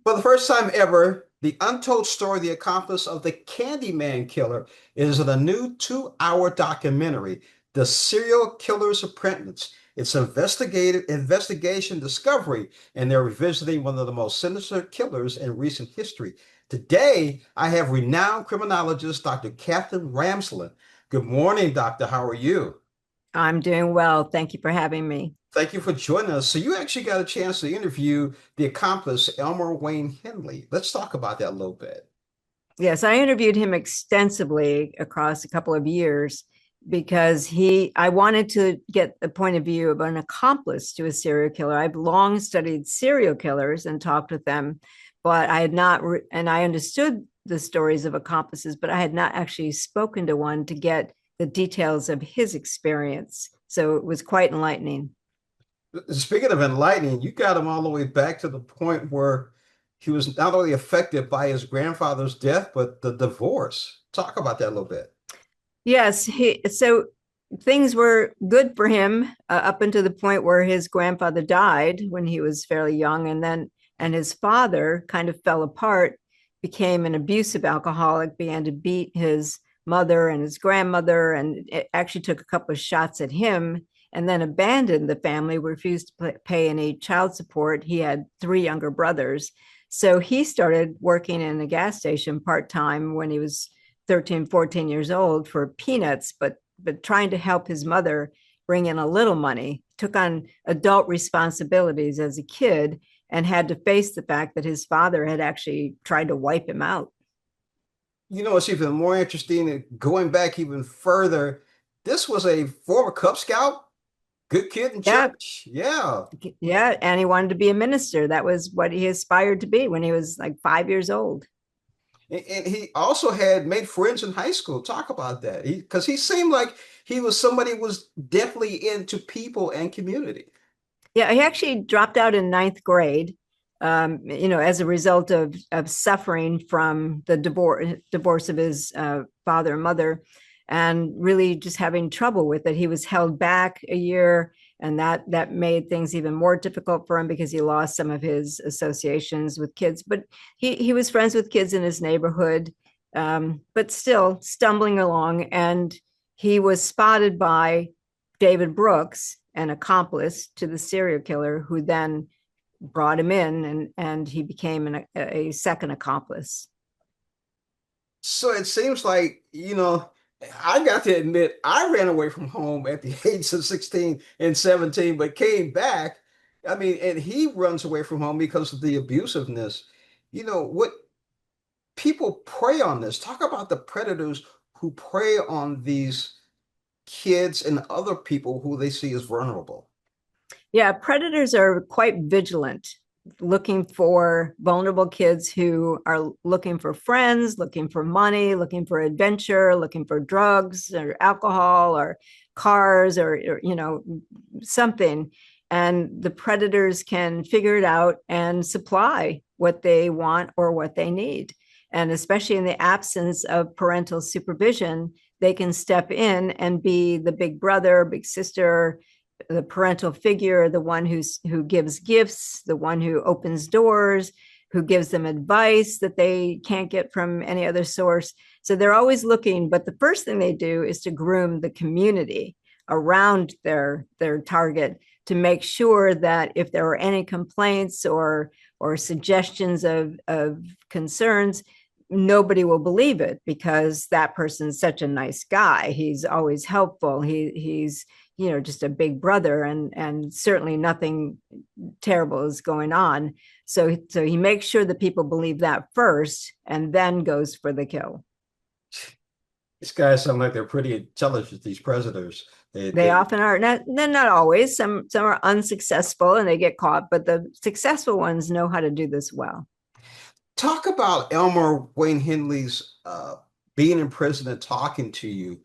For the first time ever, the untold story, The Accomplice of the Candyman Killer, is in a new 2-hour documentary, The Serial Killer's Apprentice. It's investigative investigation discovery, and they're revisiting one of the most sinister killers in recent history. Today, I have renowned criminologist Dr. Catherine Ramsland. Good morning, doctor. How are you? I'm doing well. Thank you for having me. Thank you for joining us. So you actually got a chance to interview the accomplice, Elmer Wayne Henley. Let's talk about that a little bit. Yes, I interviewed him extensively across a couple of years because I wanted to get the point of view of an accomplice to a serial killer. I've long studied serial killers and talked with them, but I had not, and I understood the stories of accomplices, but I had not actually spoken to one to get the details of his experience. So it was quite enlightening. Speaking of enlightening, you got him all the way back to the point where he was not only affected by his grandfather's death, but the divorce. Talk about that a little bit. Yes, so things were good for him up until the point where his grandfather died when he was fairly young, and his father kind of fell apart, became an abusive alcoholic, began to beat his mother and his grandmother, and it actually took a couple of shots at him, and then abandoned the family, refused to pay any child support. He had three younger brothers. So he started working in a gas station part-time when he was 13, 14 years old for peanuts, but trying to help his mother bring in a little money, took on adult responsibilities as a kid, and had to face the fact that his father had actually tried to wipe him out. You know, it's even more interesting going back even further. This was a former Cub Scout, good kid in Yeah, church. Yeah. yeah, and he wanted to be a minister. That was what he aspired to be when he was like 5 years old. And he also had made friends in high school. Talk about that. Because he seemed like he was somebody who was definitely into people and community. Yeah, he actually dropped out in ninth grade, as a result of suffering from the divorce of his father and mother, and really just having trouble with it. He was held back a year, and that made things even more difficult for him because he lost some of his associations with kids. But he was friends with kids in his neighborhood, but still stumbling along, and he was spotted by David Brooks, an accomplice to the serial killer, who then brought him in, and he became a second accomplice. So it seems like, I got to admit, I ran away from home at the age of 16 and 17, but came back. I mean, and he runs away from home because of the abusiveness. What people prey on this. Talk about the predators who prey on these kids and other people who they see as vulnerable. Yeah, predators are quite vigilant, looking for vulnerable kids who are looking for friends, looking for money, looking for adventure, looking for drugs or alcohol or cars or something. And the predators can figure it out and supply what they want or what they need. And especially in the absence of parental supervision, they can step in and be the big brother, big sister, the parental figure, the one who gives gifts, the one who opens doors, who gives them advice that they can't get from any other source. So they're always looking, but the first thing they do is to groom the community around their target to make sure that if there are any complaints or suggestions of concerns, nobody will believe it because that person's such a nice guy. He's always helpful. He's just a big brother, and certainly nothing terrible is going on. So he makes sure that people believe that first and then goes for the kill. These guys sound like they're pretty intelligent, these predators. They often are. Not always. Some are unsuccessful and they get caught, but the successful ones know how to do this well. Talk about Elmer Wayne Henley's being in prison and talking to you,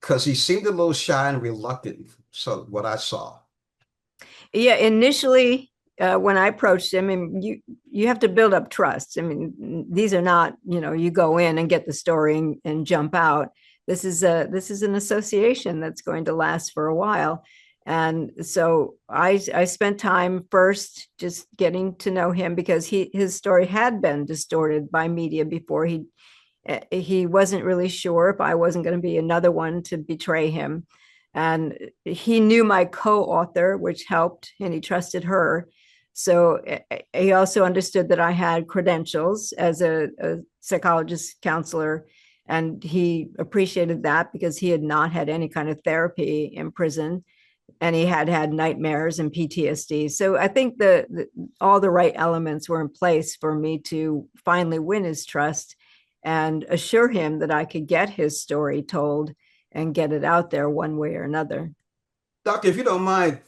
because he seemed a little shy and reluctant. So what I saw. Yeah, initially, when I approached him, and you have to build up trust. I mean, these are not, you go in and get the story and jump out. This is an association that's going to last for a while. And so I spent time first just getting to know him because his story had been distorted by media before. He wasn't really sure if I wasn't going to be another one to betray him. And he knew my co-author, which helped, and he trusted her. So he also understood that I had credentials as a psychologist counselor, and he appreciated that because he had not had any kind of therapy in prison, and he had had nightmares and PTSD. So I think all the right elements were in place for me to finally win his trust and assure him that I could get his story told and get it out there one way or another. Doctor, if you don't mind,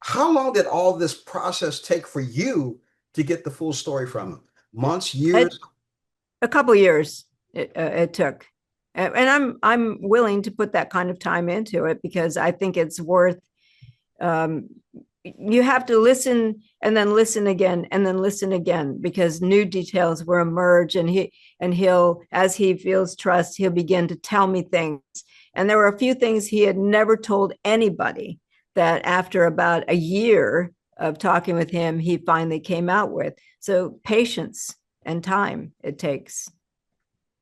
how long did all this process take for you to get the full story from him? Months, It, years? a couple of years it took, and I'm willing to put that kind of time into it because I think it's worth. Um, you have to listen and then listen again and then listen again because new details will emerge, and he'll, as he feels trust, he'll begin to tell me things. And there were a few things he had never told anybody that after about a year of talking with him he finally came out with. So patience and time it takes.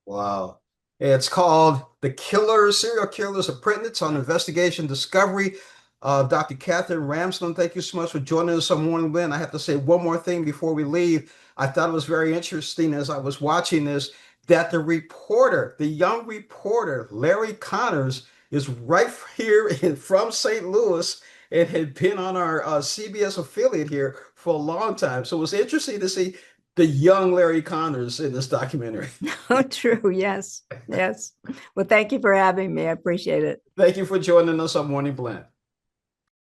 Wow. It's called The Killer, Serial Killer's Apprentice on Investigation Discovery. Dr. Catherine Ramsland, thank you so much for joining us on Morning Blend. I have to say one more thing before we leave. I thought it was very interesting as I was watching this that the reporter, the young reporter, Larry Connors, is right here from St. Louis and had been on our CBS affiliate here for a long time. So it was interesting to see the young Larry Connors in this documentary. Oh, true. Yes. Yes. Well, thank you for having me. I appreciate it. Thank you for joining us on Morning Blend.